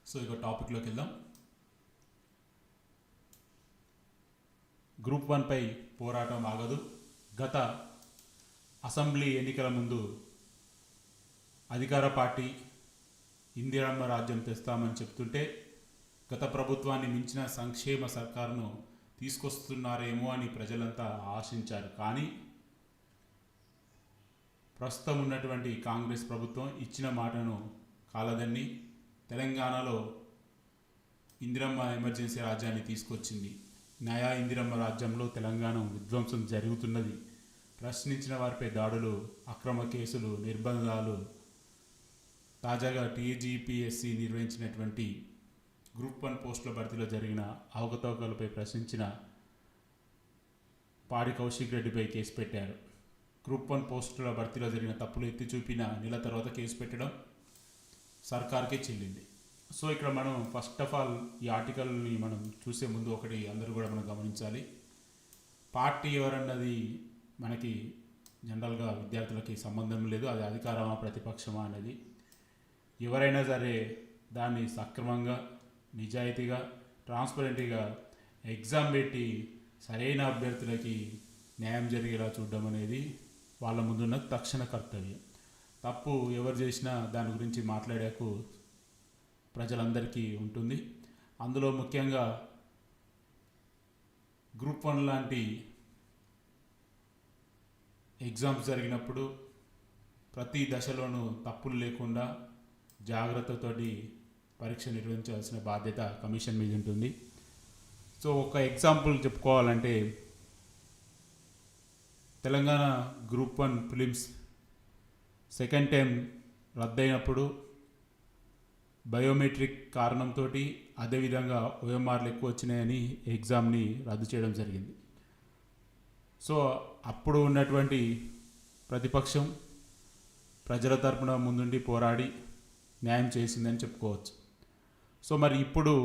So ఇక టాపిక్లోకి వెళ్దాం. గ్రూప్ 1పై పోరాటం ఆగదు. గత అసెంబ్లీ ఎన్నికల ముందు అధికార పార్టీ ఇందిరమ్మ రాజ్యం తెస్తామని చెప్తుంటే గత ప్రభుత్వాన్ని మించిన సంక్షేమ సర్కారును తీసుకొస్తున్నారేమో అని ప్రజలంతా ఆశించారు. కానీ ప్రస్తుతం ఉన్నటువంటి కాంగ్రెస్ ప్రభుత్వం ఇచ్చిన మాటను కాలదన్ని తెలంగాణలో ఇందిరమ్మ ఎమర్జెన్సీ రాజ్యాన్ని తీసుకొచ్చింది. నయా ఇందిరమ్మ రాజ్యంలో తెలంగాణ విధ్వంసం జరుగుతున్నది. ప్రశ్నించిన వారిపై దాడులు, అక్రమ కేసులు, నిర్బంధాలు. తాజాగా టీజీపీఎస్సీ నిర్వహించినటువంటి గ్రూప్ 1 పోస్టుల భర్తీలో జరిగిన అవకతవకలపై ప్రశ్నించిన పాడి కౌశిక్ రెడ్డిపై కేసు పెట్టారు. గ్రూప్ 1 పోస్టుల భర్తీలో జరిగిన తప్పులు ఎత్తి చూపిన నెల తర్వాత కేసు పెట్టడం సర్కార్కే చెల్లింది. సో ఇక్కడ మనం ఫస్ట్ ఆఫ్ ఆల్ ఈ ఆర్టికల్ని మనం చూసే ముందు ఒకటి అందరూ కూడా మనం గమనించాలి. పార్టీ ఎవరన్నది మనకి జనరల్గా విద్యార్థులకి సంబంధం లేదు. అది అధికారమా ప్రతిపక్షమా అనేది ఎవరైనా సరే దాన్ని సక్రమంగా, నిజాయితీగా, ట్రాన్స్పరెంట్గా ఎగ్జామ్ పెట్టి సరైన అభ్యర్థులకి న్యాయం జరిగేలా చూడడం అనేది వాళ్ళ ముందున్న తక్షణ కర్తవ్యం. తప్పు ఎవరు చేసినా దాని గురించి మాట్లాడాకు ప్రజలందరికీ ఉంటుంది. అందులో ముఖ్యంగా గ్రూప్ 1 లాంటి ఎగ్జామ్స్ జరిగినప్పుడు ప్రతి దశలోనూ తప్పులు లేకుండా జాగ్రత్తతోటి పరీక్ష నిర్వహించాల్సిన బాధ్యత కమిషన్ మీద ఉంటుంది. సో ఒక ఎగ్జాంపుల్ చెప్పుకోవాలంటే Telangana group 1 prelims second time రద్దయినప్పుడు బయోమెట్రిక్ కారణంతో అదేవిధంగా ఓఎంఆర్లు ఎక్కువ వచ్చినాయని ఎగ్జామ్ని రద్దు చేయడం జరిగింది. సో అప్పుడు ఉన్నటువంటి ప్రతిపక్షం ప్రజల తరపున ముందుండి పోరాడి న్యాయం చేసిందని చెప్పుకోవచ్చు. సో మరి ఇప్పుడు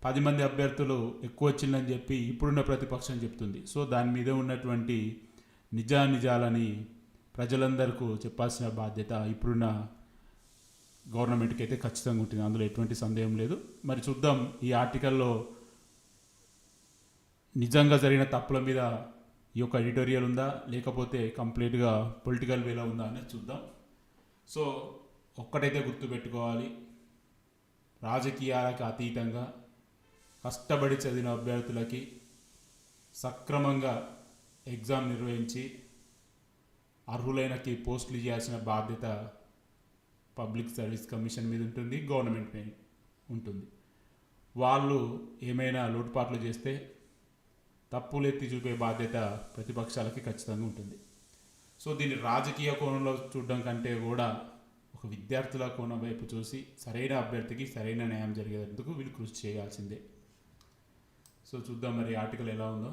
10 మంది అభ్యర్థులు ఎక్కువ వచ్చిందని చెప్పి ఇప్పుడున్న ప్రతిపక్షం చెప్తుంది. సో దాని మీద ఉన్నటువంటి నిజానిజాలని ప్రజలందరికీ చెప్పాల్సిన బాధ్యత ఇప్పుడున్న గవర్నమెంట్కి అయితే ఖచ్చితంగా ఉంటుంది. అందులో ఎటువంటి సందేహం లేదు. మరి చూద్దాం ఈ ఆర్టికల్లో నిజంగా జరిగిన తప్పుల మీద ఈ యొక్క ఎడిటోరియల్ ఉందా లేకపోతే కంప్లీట్గా పొలిటికల్ వేలో ఉందా అనేది చూద్దాం. సో ఒక్కటైతే గుర్తుపెట్టుకోవాలి, రాజకీయాలకు అతీతంగా కష్టపడి చదివిన అభ్యర్థులకి సక్రమంగా ఎగ్జామ్ నిర్వహించి అర్హులైనకి పోస్టులు ఇవ్వాల్సిన బాధ్యత పబ్లిక్ సర్వీస్ కమిషన్ మీద ఉంటుంది, గవర్నమెంట్ మీద ఉంటుంది. వాళ్ళు ఏమైనా లోటుపాట్లు చేస్తే తప్పులు ఎత్తి చూపే బాధ్యత ప్రతిపక్షాలకి ఖచ్చితంగా ఉంటుంది. సో దీన్ని రాజకీయ కోణంలో చూడడం కంటే కూడా ఒక విద్యార్థుల కోణం వైపు చూసి సరైన అభ్యర్థికి సరైన న్యాయం జరిగేందుకు వీళ్ళు కృషి చేయాల్సిందే. సో చూద్దాం మరి ఆర్టికల్ ఎలా ఉందో.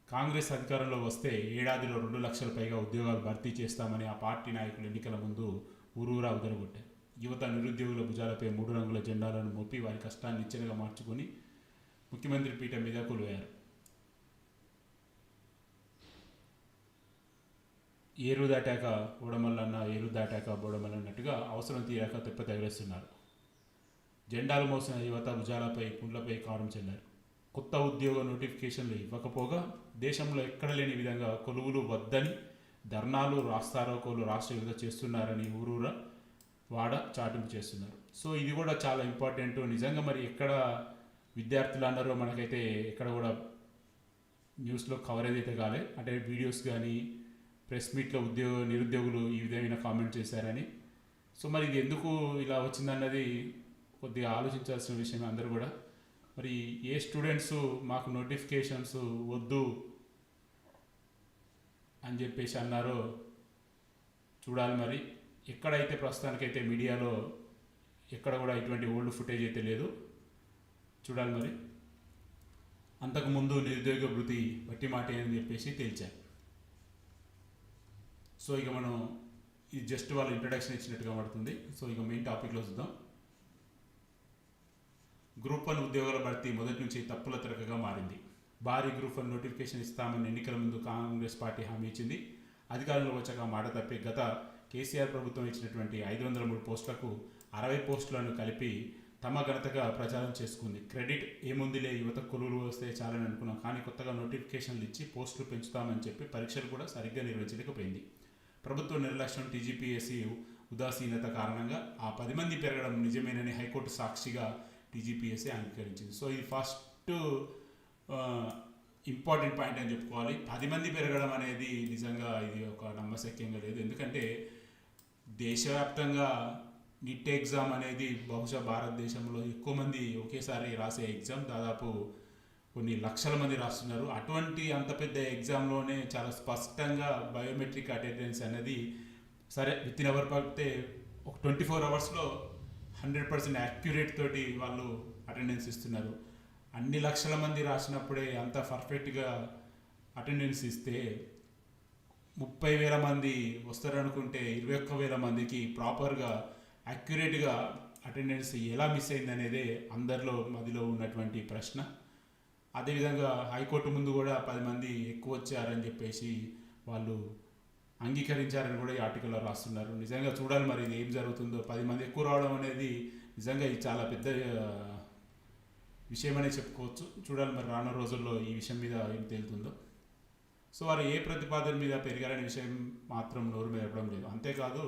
కాంగ్రెస్ అధికారంలో వస్తే ఏడాదిలో 2 లక్షల పైగా ఉద్యోగాలు భర్తీ చేస్తామని ఆ పార్టీ నాయకులు ఎన్నికల ముందు ఊరూరా ఉదరగొట్టారు. యువత నిరుద్యోగుల భుజాలపై 3 రంగుల జెండాలను మోపి వారి కష్టాన్ని నిచ్చెనగా మార్చుకొని ముఖ్యమంత్రి పీఠం మీద కొలువారు. ఏరు దాటాక ఓడమల్లన్న, ఏరు దాటాక బోడమల్లన్నట్టుగా అవసరం తీరాక తెప్ప తగిలేస్తున్నారు. జెండాలు మోసిన యువత భుజాలపై, పుండ్లపై కారం చెల్లారు. కొత్త ఉద్యోగ నోటిఫికేషన్లు ఇవ్వకపోగా దేశంలో ఎక్కడ లేని విధంగా కొలువులు వద్దని ధర్నాలు, రాస్తారోకోలు రాష్ట్ర విధ చేస్తున్నారని ఊరూరా వాడ చాటింపు చేస్తున్నారు. సో ఇది కూడా చాలా ఇంపార్టెంట్. నిజంగా మరి ఎక్కడ విద్యార్థులు అన్నారో మనకైతే ఎక్కడ కూడా న్యూస్లో కవరేజ్ అయితే కాలే. అంటే వీడియోస్ కానీ ప్రెస్ మీట్లో నిరుద్యోగులు ఈ విధమైన కామెంట్ చేశారని. సో మరి ఇది ఎందుకు ఇలా వచ్చిందన్నది కొద్దిగా ఆలోచించాల్సిన విషయం అందరూ కూడా. మరి ఏ స్టూడెంట్స్ మాకు నోటిఫికేషన్స్ వద్దు అని చెప్పేసి అన్నారో చూడాలి. మరి ఎక్కడైతే ప్రస్తుతానికైతే మీడియాలో ఎక్కడ కూడా ఇటువంటి ఓల్డ్ ఫుటేజ్ అయితే లేదు, చూడాలి. మరి అంతకుముందు నిరుద్యోగ భృతి వట్టి మాట అని చెప్పేసి తేల్చారు. సో ఇక మనం ఇది జస్ట్ వాళ్ళు ఇంట్రడక్షన్ ఇచ్చినట్టుగా పడుతుంది. సో ఇక మెయిన్ టాపిక్లో చూద్దాం. గ్రూప్ 1 ఉద్యోగాల భర్తీ మొదటి నుంచి తప్పుల తిరగగా మారింది. భారీ గ్రూప్ 1 నోటిఫికేషన్ ఇస్తామని ఎన్నికల ముందు కాంగ్రెస్ పార్టీ హామీ ఇచ్చింది. అధికారంలో వచ్చాక మాట తప్పి గత కేసీఆర్ ప్రభుత్వం ఇచ్చినటువంటి 503 పోస్టులకు 60 పోస్టులను కలిపి తమ ఘనతగా ప్రచారం చేసుకుంది. క్రెడిట్ ఏముందిలే, యువత కొలువులు వస్తే చాలని అనుకున్నాం, కానీ కొత్తగా నోటిఫికేషన్లు ఇచ్చి పోస్టులు పెంచుతామని చెప్పి పరీక్షలు కూడా సరిగ్గా నిర్వహించలేకపోయింది. ప్రభుత్వ నిర్లక్ష్యం, టీజీపీఎస్సీ ఉదాసీనత కారణంగా ఆ 10 మంది పెరగడం నిజమేనని హైకోర్టు సాక్షిగా టీజీపీఎస్సీ అంగీకరించింది. సో ఇది ఫస్ట్ ఇంపార్టెంట్ పాయింట్ అని చెప్పుకోవాలి. 10 మంది పెరగడం అనేది నిజంగా ఇది ఒక నమ్మశక్యంగా లేదు. ఎందుకంటే దేశవ్యాప్తంగా నిట్ ఎగ్జామ్ అనేది బహుశా భారతదేశంలో ఎక్కువ మంది ఒకేసారి రాసే ఎగ్జామ్, దాదాపు కొన్ని లక్షల మంది రాస్తున్నారు. అటువంటి అంత పెద్ద ఎగ్జామ్లోనే చాలా స్పష్టంగా బయోమెట్రిక్ అటెండెన్స్ అనేది సరే విత్ ఇన్ అవర్ పడితే ఒక 24 అవర్స్లో 100% యాక్యురేట్ తోటి వాళ్ళు అటెండెన్స్ ఇస్తున్నారు. అన్ని లక్షల మంది రాసినప్పుడే అంత పర్ఫెక్ట్గా అటెండెన్స్ ఇస్తే 30,000 మంది వస్తారనుకుంటే 21,000 మందికి ప్రాపర్గా యాక్యురేట్గా అటెండెన్స్ ఎలా మిస్ అయింది అనేదే అందరిలో మదిలో ఉన్నటువంటి ప్రశ్న. అదేవిధంగా హైకోర్టు ముందు కూడా 10 మంది ఎక్కువ వచ్చారని చెప్పేసి వాళ్ళు అంగీకరించారని కూడా ఈ ఆర్టికల్లో రాస్తున్నారు. నిజంగా చూడాలి మరి ఇది ఏం జరుగుతుందో. 10 మంది ఎక్కువ రావడం అనేది నిజంగా ఇది చాలా పెద్ద విషయం అనే చెప్పుకోవచ్చు. చూడాలి మరి రానున్న రోజుల్లో ఈ విషయం మీద ఏం తేలుతుందో. సో వారు ఏ ప్రతిపాదన మీద పెరిగారనే విషయం మాత్రం నోరు మీద ఇవ్వడం లేదు. అంతేకాదు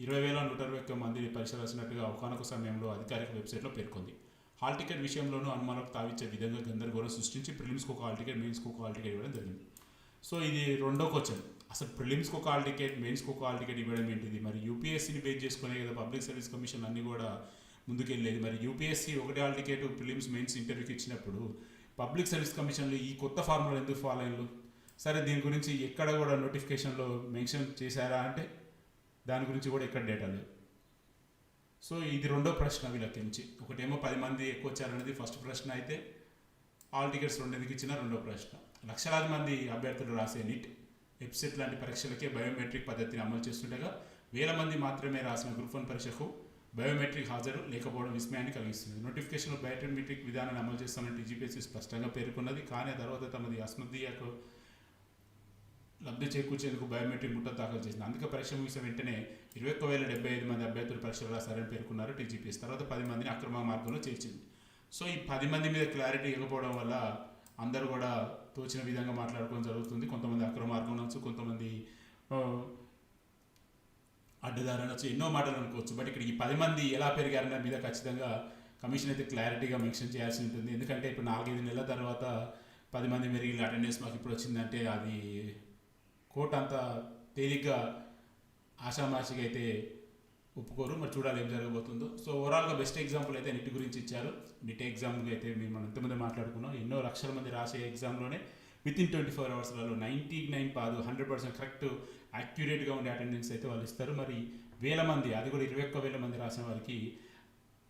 20,121 మంది పరీక్ష రాసినట్టుగా ఒకనొక సమయంలో అధికారిక వెబ్సైట్లో పేర్కొంది. హాల్ టికెట్ విషయంలోనూ అనుమానాలకు తావిచ్చే విధంగా గందరగోళం సృష్టించి ప్రిలిమ్స్కి ఒక హాల్ టికెట్, మెయిన్స్కి ఒక హాల్ టికెట్ ఇవ్వడం జరిగింది. సో ఇది రెండో క్వశ్చన్. అసలు ప్రిలిమ్స్కి ఒక హాల్ టికెట్, మెయిన్స్కి ఒక హాల్ టికెట్ ఇవ్వడం ఏంటిది? మరి యూపీఎస్సీని బేస్ చేసుకునే కదా పబ్లిక్ సర్వీస్ కమిషన్ అన్నీ కూడా ముందుకెళ్ళేది. మరి యూపీఎస్సీ ఒకటి హాల్ టికెట్ ప్రిలిమ్స్ మెయిన్స్ ఇంటర్వ్యూకి ఇచ్చినప్పుడు పబ్లిక్ సర్వీస్ కమిషన్లు ఈ కొత్త ఫార్ములా ఎందుకు ఫాలో అయ్యారు? సరే దీని గురించి ఎక్కడ కూడా నోటిఫికేషన్లో మెన్షన్ చేశారా అంటే దాని గురించి కూడా ఎక్కడ డేటా లేదు. సో ఇది రెండో ప్రశ్న వీళ్ళకి నుంచి. ఒకటేమో 10 మంది ఎక్కువ వచ్చారనేది ఫస్ట్ ప్రశ్న అయితే, హాల్ టికెట్స్ 2 ఎందుకు ఇచ్చినా రెండో ప్రశ్న. లక్షలాది మంది అభ్యర్థులు రాసే నీట్, వెబ్సైట్ లాంటి పరీక్షలకే బయోమెట్రిక్ పద్ధతిని అమలు చేస్తుండగా 1000 మంది మాత్రమే రాసిన గ్రూప్ 1 పరీక్షకు బయోమెట్రిక్ హాజరు లేకపోవడం విస్మయాన్ని కలిగిస్తుంది. నోటిఫికేషన్లో బయోమెట్రిక్ విధానాన్ని అమలు చేస్తామని టీజీపీఎస్సీ స్పష్టంగా పేర్కొన్నది. కానీ ఆ తర్వాత తమది అస్మదీయకు లబ్ధి చేకూర్చేందుకు బయోమెట్రిక్ ముట్ట దాఖలు చేసింది. అందుకే పరీక్ష ముగిసిన వెంటనే 21,075 మంది అభ్యర్థులు పరీక్షలు రాశారని పేర్కొన్నారు టీజీపీఎస్సీ. తర్వాత 10 మందిని అక్రమ మార్గంలో చేర్చింది. సో ఈ 10 మంది మీద క్లారిటీ ఇవ్వకపోవడం వల్ల అందరూ కూడా తోచిన విధంగా మాట్లాడుకోవడం జరుగుతుంది. కొంతమంది అక్రమ మార్గం అనొచ్చు, కొంతమంది అడ్డదారి అనొచ్చు, ఎన్నో మాటలు అనుకోవచ్చు. బట్ ఇక్కడ ఈ 10 మంది ఎలా పెరిగారన్న మీద ఖచ్చితంగా కమిషన్ అయితే క్లారిటీగా మెన్షన్ చేయాల్సి ఉంటుంది. ఎందుకంటే ఇప్పుడు 4-5 నెలల తర్వాత 10 మంది మెరిగిన అటెండెన్స్ మాకు ఇప్పుడు వచ్చిందంటే అది కోర్టు అంత తేలిగ్గా ఆషామాషిగా అయితే ఒప్పుకోరు. మరి చూడాలి ఏం జరగబోతుందో. సో ఓవరాల్గా బెస్ట్ ఎగ్జాంపుల్ అయితే నిట్ గురించి ఇచ్చారు. నిట్ ఎగ్జామ్కి అయితే మనం ఎంతమంది మాట్లాడుకున్నాం, ఎన్నో లక్షల మంది రాసే ఎగ్జామ్లోనే విత్ ఇన్ 24 అవర్స్లలో 99 కాదు 100% కరెక్ట్ యాక్యురేట్గా ఉండే అటెండెన్స్ అయితే వాళ్ళు ఇస్తారు. మరి 1000 మంది, అది కూడా 21,000 మంది రాసిన వారికి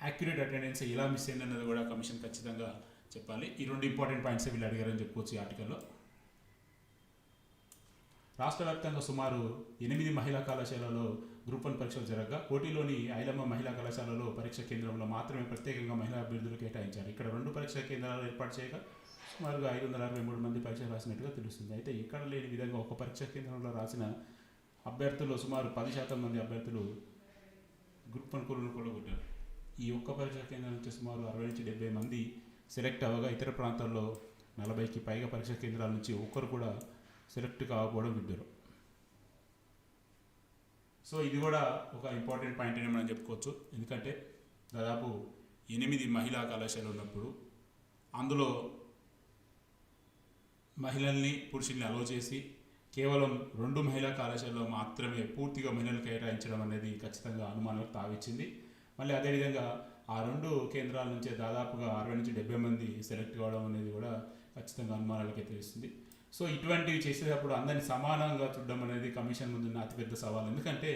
యాక్యురేట్ అటెండెన్స్ ఎలా మిస్ అయింది అన్నది కూడా కమిషన్ ఖచ్చితంగా చెప్పాలి. ఈ 2 ఇంపార్టెంట్ పాయింట్స్ వీళ్ళు అడిగారని చెప్పుకోవచ్చు ఈ ఆర్టికల్లో. రాష్ట్ర వ్యాప్తంగా సుమారు 8 మహిళా కళాశాలలో గ్రూప్ 1 పరీక్షలు జరగగా కోటిలోని ఐలమ్మ మహిళా కళాశాలలో పరీక్ష కేంద్రంలో మాత్రమే ప్రత్యేకంగా మహిళా అభ్యర్థులు కేటాయించారు. ఇక్కడ 2 పరీక్షా కేంద్రాలు ఏర్పాటు చేయగా సుమారుగా 563 మంది పరీక్ష రాసినట్టుగా తెలుస్తుంది. అయితే ఎక్కడ లేని విధంగా ఒక పరీక్షా కేంద్రంలో రాసిన అభ్యర్థులు సుమారు 10% మంది అభ్యర్థులు గ్రూప్ 1 కొలువులు కొట్టగొట్టారు. ఈ ఒక్క పరీక్షా కేంద్రం నుంచి సుమారు 60-70 మంది సెలెక్ట్ అవ్వగా ఇతర ప్రాంతాల్లో 40కి పైగా పరీక్షా కేంద్రాల నుంచి ఒక్కరు కూడా సెలెక్ట్ కాకపోవడం విడ్డూరం. సో ఇది కూడా ఒక ఇంపార్టెంట్ పాయింట్ అని మనం చెప్పుకోవచ్చు. ఎందుకంటే దాదాపు 8 మహిళా కళాశాలలు ఉన్నప్పుడు అందులో మహిళల్ని పురుషుల్ని అలో చేసి కేవలం 2 మహిళా కళాశాలలో మాత్రమే పూర్తిగా మహిళలు కేటాయించడం అనేది ఖచ్చితంగా అనుమానాలకు తావిచ్చింది. మళ్ళీ అదేవిధంగా ఆ 2 కేంద్రాల నుంచే దాదాపుగా 60-70 మంది సెలెక్ట్ కావడం అనేది కూడా ఖచ్చితంగా అనుమానాలకే తెలుస్తుంది. సో ఇటువంటివి చేసేటప్పుడు అందరినీ సమానంగా చూడడం అనేది కమిషన్ ముందున్న అతిపెద్ద సవాల్. ఎందుకంటే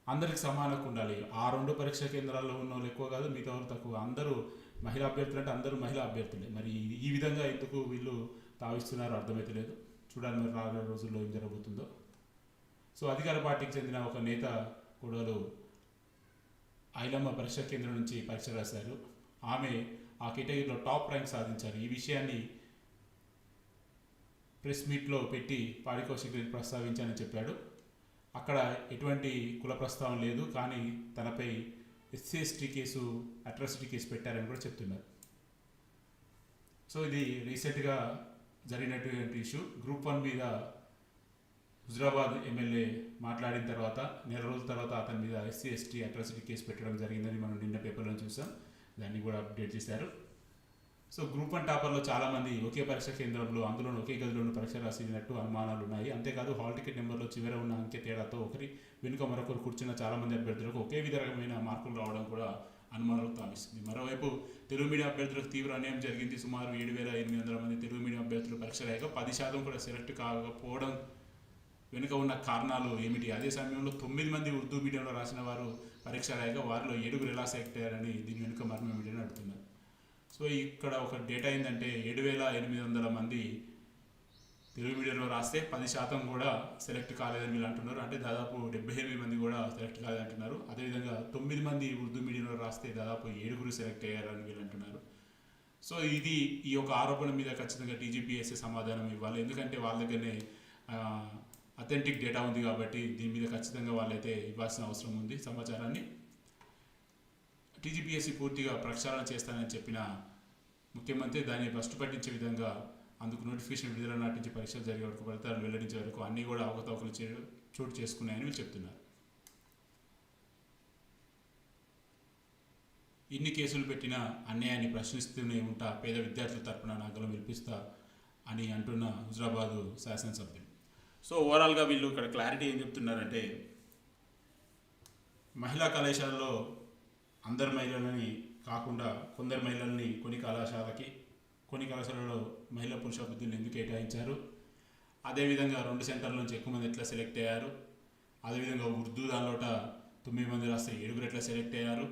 అందరికి సమానంగా ఉండాలి. ఆ 2 పరీక్షా కేంద్రాల్లో ఉన్న వాళ్ళు ఎక్కువ కాదు, మిగతా వాళ్ళు తక్కువ. అందరూ మహిళా అభ్యర్థులు అంటే అందరూ మహిళా అభ్యర్థులే. మరి ఈ విధంగా ఎందుకు వీళ్ళు తావిస్తున్నారో అర్థమైతే లేదు. చూడాలి మరి రాబోయే రోజుల్లో ఏం జరగబోతుందో. సో అధికార పార్టీకి చెందిన ఒక నేత కూడా ఐలమ్మ పరీక్షా కేంద్రం నుంచి పరీక్ష రాశారు. ఆమె ఆ కేటగిరీలో టాప్ ర్యాంక్ సాధించారు. ఈ విషయాన్ని ప్రెస్ మీట్లో పెట్టి పాడి కౌశిక్ రెడ్డి ప్రస్తావించానని చెప్పాడు. అక్కడ ఎటువంటి కుల ప్రస్తావన లేదు, కానీ తనపై ఎస్సీ/ఎస్టీ కేసు, అట్రాసిటీ కేసు పెట్టారని కూడా చెప్తున్నారు. సో ఇది రీసెంట్గా జరిగినటువంటి ఇష్యూ. గ్రూప్ 1 మీద హుజరాబాద్ ఎమ్మెల్యే మాట్లాడిన తర్వాత నెల రోజుల తర్వాత అతని మీద ఎస్సీ/ఎస్టీ అట్రాసిటీ కేసు పెట్టడం జరిగిందని మనం నిన్న పేపర్లో చూసాం. దాన్ని కూడా అప్డేట్ చేశారు. సో గ్రూప్ 1 టాపర్లో చాలామంది ఒకే పరీక్ష కేంద్రంలో, అందులో ఒకే గదిలోనూ పరీక్ష రాసినట్టు అనుమానాలు ఉన్నాయి. అంతేకాదు హాల్ టికెట్ నెంబర్లో చివర ఉన్న అంకె తేడాతో ఒకరి వెనుక మరొకరు కూర్చున్న చాలామంది అభ్యర్థులకు ఒకే విధమైన మార్కులు రావడం కూడా అనుమానాలకు తావిస్తుంది. మరోవైపు తెలుగు మీడియం అభ్యర్థులకు తీవ్ర అన్యాయం జరిగింది. సుమారు 7,800 మంది తెలుగు మీడియం అభ్యర్థులు పరీక్ష రాయగా 10% కూడా సెలెక్ట్ కాకపోవడం వెనుక ఉన్న కారణాలు ఏమిటి? అదే సమయంలో 9 మంది ఉర్దూ మీడియంలో రాసిన వారు పరీక్ష రాయగా వారిలో 7 ఎలా సెలెక్ట్ అయ్యారని దీని వెనుక మర్మం ఏమిటని అడుగుతున్నారు. సో ఇక్కడ ఒక డేటా ఏంటంటే 7,800 మంది తెలుగు మీడియంలో రాస్తే 10% కూడా సెలెక్ట్ కాలేదని వీళ్ళు అంటున్నారు. అంటే దాదాపు 78 మంది కూడా సెలెక్ట్ కాలేదని అంటున్నారు. అదేవిధంగా 9 మంది ఉర్దూ మీడియంలో రాస్తే దాదాపు 7 సెలెక్ట్ అయ్యారని వీళ్ళు అంటున్నారు. సో ఈ యొక్క ఆరోపణ మీద ఖచ్చితంగా టీజీపీఎస్సీ సమాధానం ఇవ్వాలి. ఎందుకంటే వాళ్ళ దగ్గరనే అథెంటిక్ డేటా ఉంది కాబట్టి దీని మీద ఖచ్చితంగా వాళ్ళైతే ఇవ్వాల్సిన అవసరం ఉంది సమాచారాన్ని. టీజీపీఎస్సీ పూర్తిగా ప్రక్షాళన చేస్తానని చెప్పిన ముఖ్యమంత్రి దాన్ని భ్రష్టు పట్టించే విధంగా అందుకు నోటిఫికేషన్ విడుదల నాటించి పరీక్షలు జరిగే వరకు, ఫలితాలు వెల్లడించే వరకు అన్నీ కూడా అవకతవకలు చోటు చేసుకున్నాయని వీళ్ళు చెప్తున్నారు. ఇన్ని కేసులు పెట్టినా అన్యాయాన్ని ప్రశ్నిస్తూనే ఉంటా, పేద విద్యార్థుల తరపున నా గలం వినిపిస్తా అని అంటున్న హుజరాబాదు శాసనసభ్యులు. సో ఓవరాల్గా వీళ్ళు ఇక్కడ క్లారిటీ ఏం చెప్తున్నారంటే, మహిళా కళాశాలలో అందరు మహిళలని కాకుండా కొందరు మహిళల్ని కొన్ని కళాశాలలో మహిళా పురుష అభ్యర్థులను ఎందుకు కేటాయించారు, అదేవిధంగా 2 సెంటర్ల నుంచి ఎక్కువ మంది ఎట్లా సెలెక్ట్ అయ్యారు, అదేవిధంగా ఉర్దూ దానిలోట 9 మంది రాస్తే 7 ఎట్లా సెలెక్ట్ అయ్యారు,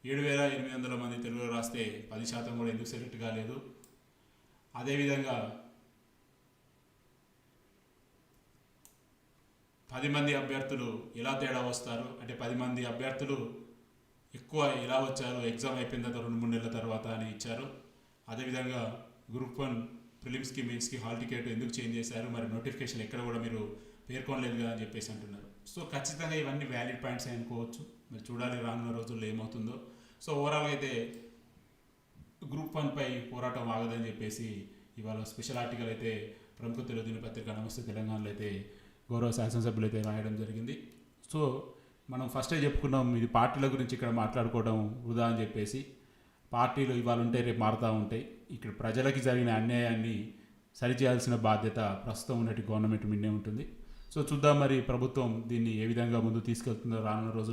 7,800 మంది తెలుగులో రాస్తే 10% కూడా ఎందుకు సెలెక్ట్ కాలేదు, అదేవిధంగా 10 మంది అభ్యర్థులు ఎలా తేడా వస్తారు, అంటే 10 మంది అభ్యర్థులు ఎక్కువ ఎలా వచ్చారు ఎగ్జామ్ అయిపోయిన తర్వాత 2-3 నెలల తర్వాత అని ఇచ్చారు. అదేవిధంగా గ్రూప్ 1 ప్రిలిమ్స్కి, మెయిన్స్కి హాల్ టికెట్ ఎందుకు చేంజ్ చేశారు, మరి నోటిఫికేషన్ ఎక్కడ కూడా మీరు పేర్కొనలేదు కదా అని చెప్పేసి అంటున్నారు. సో ఖచ్చితంగా ఇవన్నీ వ్యాలిడ్ పాయింట్స్ అనుకోవచ్చు. మరి చూడాలి రానున్న రోజుల్లో ఏమవుతుందో. సో ఓవరాల్గా అయితే గ్రూప్ 1పై పోరాటం ఆగదని చెప్పేసి ఇవాళ స్పెషల్ ఆర్టికల్ అయితే ప్రముఖ తెలుగు దినపత్రిక నమస్తే తెలంగాణలో అయితే గౌరవ శాసనసభ్యులు అయితే రాయడం జరిగింది. సో మనం ఫస్టే చెప్పుకున్నాం, ఇది పార్టీల గురించి ఇక్కడ మాట్లాడుకోవడం వృధా అని చెప్పేసి. పార్టీలు ఇవాళ ఉంటాయి, రేపు మారుతూ ఉంటాయి. ఇక్కడ ప్రజలకి జరిగిన అన్యాయాన్ని సరిచేయాల్సిన బాధ్యత ప్రస్తుతం ఉన్నట్టు గవర్నమెంట్ మీదే ఉంటుంది. సో చూద్దాం మరి ప్రభుత్వం దీన్ని ఏ విధంగా ముందు తీసుకెళ్తుందో రానున్న రోజు.